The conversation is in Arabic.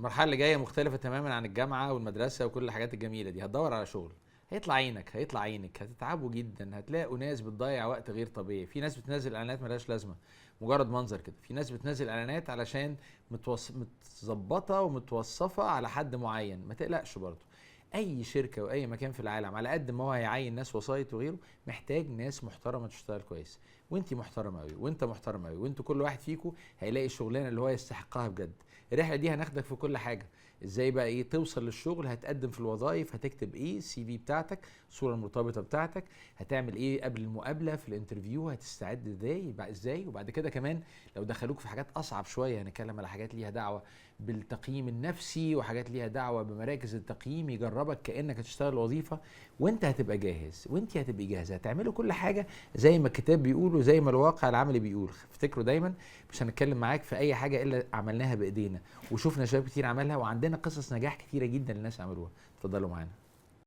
المرحله اللي جايه مختلفه تماما عن الجامعه والمدرسه وكل الحاجات الجميله دي. هتدور على شغل، هيطلع عينك هيطلع عينك، هتتعبوا جدا، هتلاقوا ناس بتضيع وقت غير طبيعي. في ناس بتنزل اعلانات ملهاش لازمه، مجرد منظر كده. في ناس بتنزل اعلانات علشان متظبطه ومتوصفه على حد معين. ما تقلقش برضه، اي شركه واي مكان في العالم على قد ما هو هيعين ناس وسايط وغيره، محتاج ناس محترمه تشتغل كويس. وانت محترمه قوي وانت محترم قوي، وانتوا كل واحد فيكم هيلاقي الشغلانه اللي هو يستحقها بجد. الرحله دي هناخدك في كل حاجه. ازاي بقى ايه توصل للشغل، هتقدم في الوظائف، هتكتب ايه السي في بتاعتك، الصوره المرتبطه بتاعتك، هتعمل ايه قبل المقابله في الانترفيو، هتستعد ازاي. وبعد كده كمان لو دخلوك في حاجات اصعب شويه، هنتكلم على حاجات ليها دعوه بالتقييم النفسي، وحاجات ليها دعوه بمراكز التقييم يجربك كانك هتشتغل وظيفه. وانت هتبقى جاهز وانت هتبقي جاهزه، هتعملوا كل حاجه زي ما الكتاب بيقول وزي ما الواقع العملي بيقول. افتكروا دايما مش هنتكلم معاك في اي حاجه الا عملناها بايدينا، وشوفنا شباب كتير عملها، وعندنا قصص نجاح كتيره جدا للناس عملوها. اتفضلوا معانا.